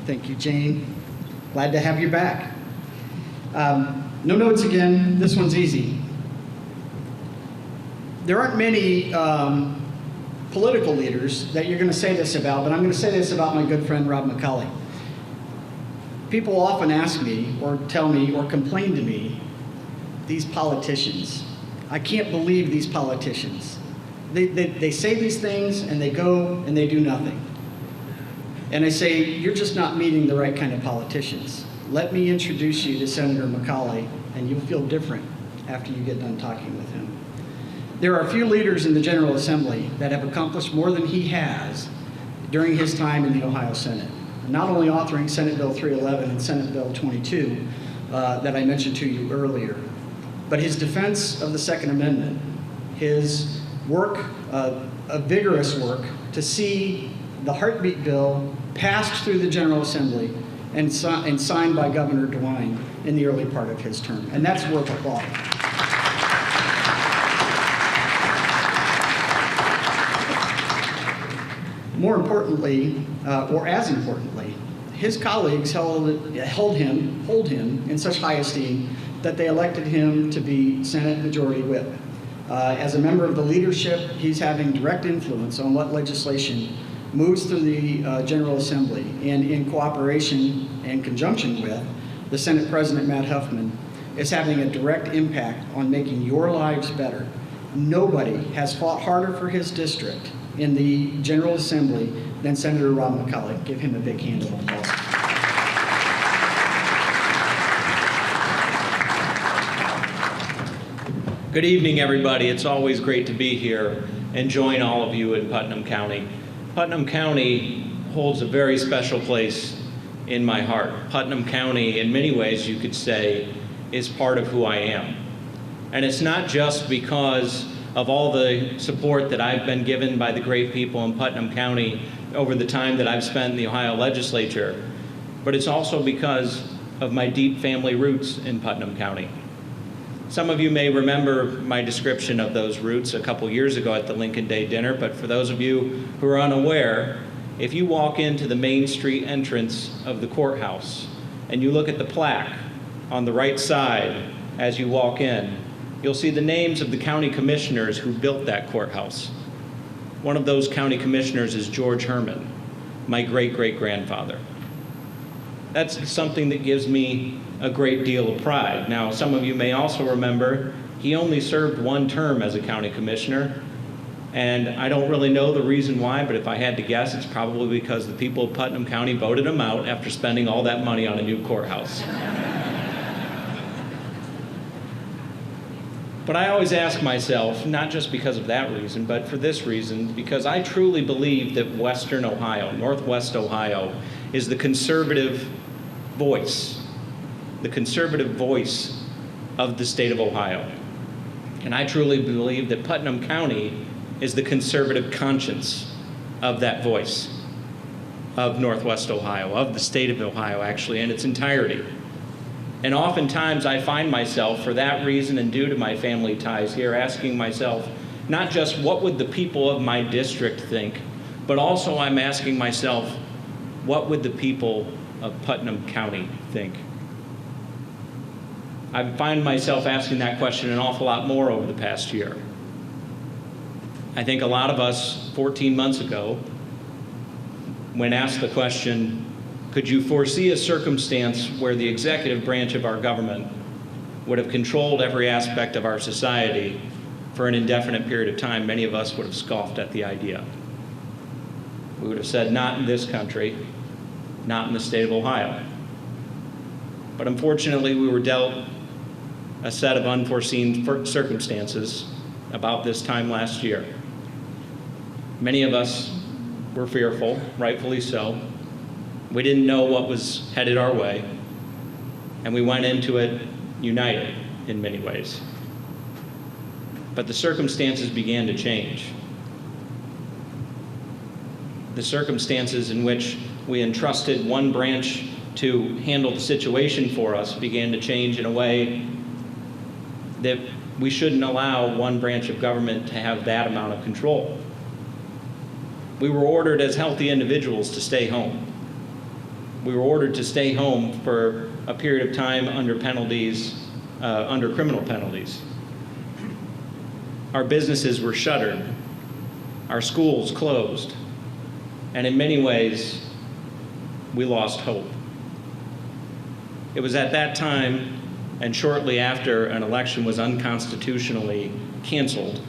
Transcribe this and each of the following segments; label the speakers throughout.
Speaker 1: Thank you, Jane. Glad to have you back. No notes again. This one's easy. There aren't many political leaders that you're going to say this about, but I'm going to say this about my good friend Rob McColley. People often ask me or tell me or complain to me, these politicians. I can't believe these politicians. They say these things and they go and they do nothing. And I say, you're just not meeting the right kind of politicians. Let me introduce you to Senator McColley, and you'll feel different after you get done talking with him. There are few leaders in the General Assembly that have accomplished more than he has during his time in the Ohio Senate. Not only authoring Senate Bill 311 and Senate Bill 22 that I mentioned to you earlier, but his defense of the Second Amendment, his work, a vigorous work to see the heartbeat bill passed through the General Assembly and signed by Governor DeWine in the early part of his term. And that's worth applauding. More importantly, or as importantly, his colleagues hold him in such high esteem that they elected him to be Senate Majority Whip. As a member of the leadership, he's having direct influence on what legislation moves through the General Assembly, and in cooperation and conjunction with the Senate President Matt Huffman, is having a direct impact on making your lives better. Nobody has fought harder for his district in the General Assembly than Senator Rob McColley. Give him a big hand of applause.
Speaker 2: Good evening, everybody. It's always great to be here and join all of you in Putnam County. Putnam County holds a very special place in my heart. Putnam County, in many ways, you could say, is part of who I am. And it's not just because of all the support that I've been given by the great people in Putnam County over the time that I've spent in the Ohio legislature, but it's also because of my deep family roots in Putnam County. Some of you may remember my description of those roots a couple years ago at the Lincoln Day dinner, but for those of you who are unaware, if you walk into the Main Street entrance of the courthouse and you look at the plaque on the right side as you walk in, you'll see the names of the county commissioners who built that courthouse. One of those county commissioners is George Herman, my great-great-grandfather. That's something that gives me a great deal of pride. Now, some of you may also remember he only served one term as a county commissioner, and I don't really know the reason why, but if I had to guess, it's probably because the people of Putnam County voted him out after spending all that money on a new courthouse. But I always ask myself, not just because of that reason, but for this reason, because I truly believe that Western Ohio, Northwest Ohio, is the conservative voice of the state of Ohio. And I truly believe that Putnam County is the conservative conscience of that voice of Northwest Ohio, of the state of Ohio, actually, in its entirety. And oftentimes I find myself, for that reason and due to my family ties here, asking myself, not just what would the people of my district think, but also I'm asking myself, what would the people of Putnam County think? I find myself asking that question an awful lot more over the past year. I think a lot of us 14 months ago, when asked the question, could you foresee a circumstance where the executive branch of our government would have controlled every aspect of our society for an indefinite period of time? Many of us would have scoffed at the idea. We would have said, not in this country, not in the state of Ohio. But unfortunately, we were dealt a set of unforeseen circumstances about this time last year. Many of us were fearful, rightfully so. We didn't know what was headed our way, and we went into it united in many ways. But the circumstances began to change. The circumstances in which we entrusted one branch to handle the situation for us began to change in a way that we shouldn't allow one branch of government to have that amount of control. We were ordered as healthy individuals to stay home. We were ordered to stay home for a period of time under penalties, under criminal penalties. Our businesses were shuttered. Our schools closed. And in many ways, we lost hope. It was at that time, and shortly after an election was unconstitutionally canceled,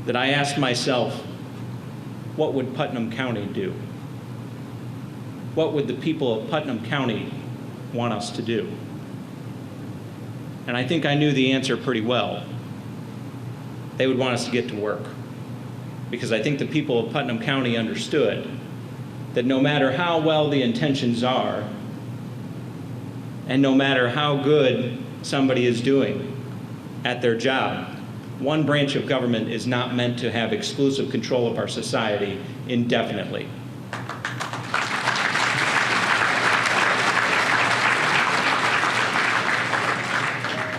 Speaker 2: that I asked myself, what would Putnam County do? What would the people of Putnam County want us to do? And I think I knew the answer pretty well. They would want us to get to work. Because I think the people of Putnam County understood that no matter how well the intentions are, and no matter how good somebody is doing at their job, one branch of government is not meant to have exclusive control of our society indefinitely.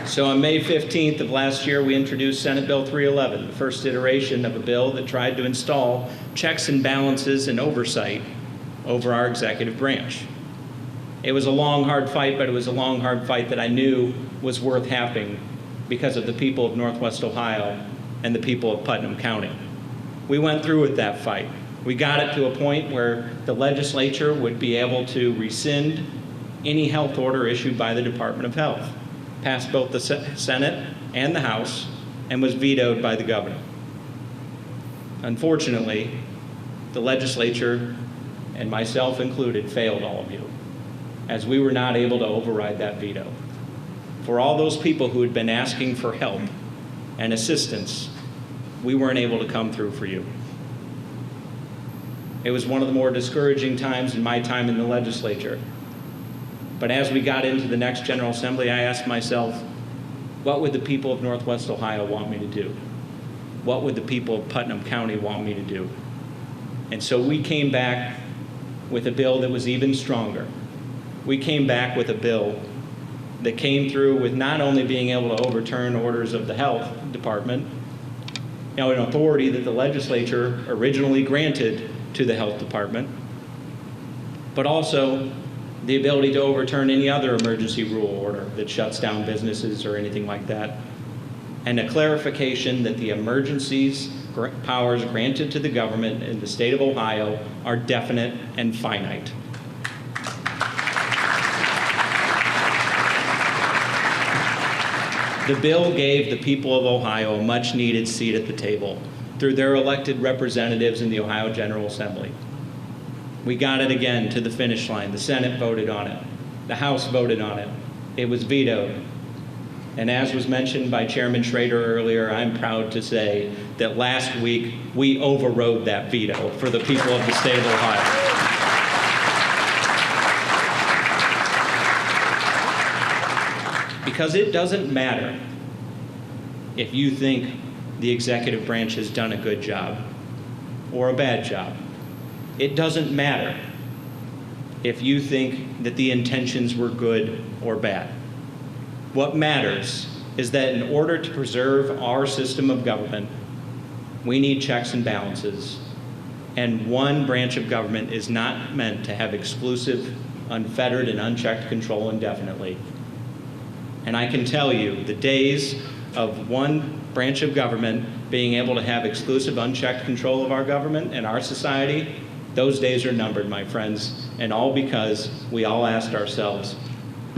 Speaker 2: So on May 15th of last year, we introduced Senate Bill 311, the first iteration of a bill that tried to install checks and balances and oversight over our executive branch. It was a long, hard fight, but it was a long, hard fight that I knew was worth having because of the people of Northwest Ohio and the people of Putnam County. We went through with that fight. We got it to a point where the legislature would be able to rescind any health order issued by the Department of Health, passed both the Senate and the House, and was vetoed by the governor. Unfortunately, the legislature, and myself included, failed all of you, as we were not able to override that veto. For all those people who had been asking for help and assistance, we weren't able to come through for you. It was one of the more discouraging times in my time in the legislature. But as we got into the next General Assembly, I asked myself, what would the people of Northwest Ohio want me to do? What would the people of Putnam County want me to do? And so we came back with a bill that was even stronger. We came back with a bill that came through with not only being able to overturn orders of the health department, an authority that the legislature originally granted to the health department, but also the ability to overturn any other emergency rule order that shuts down businesses or anything like that, and a clarification that the emergencies powers granted to the government in the state of Ohio are definite and finite. The bill gave the people of Ohio a much-needed seat at the table through their elected representatives in the Ohio General Assembly. We got it again to the finish line. The Senate voted on it. The House voted on it. It was vetoed. And as was mentioned by Chairman Schrader earlier, I'm proud to say that last week we overrode that veto for the people of the state of Ohio. Because it doesn't matter if you think the executive branch has done a good job or a bad job. It doesn't matter if you think that the intentions were good or bad. What matters is that in order to preserve our system of government, we need checks and balances, and one branch of government is not meant to have exclusive, unfettered, and unchecked control indefinitely. And I can tell you, the days of one branch of government being able to have exclusive, unchecked control of our government and our society, those days are numbered, my friends, and all because we all asked ourselves,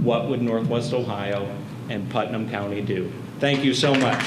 Speaker 2: what would Northwest Ohio and Putnam County do? Thank you so much.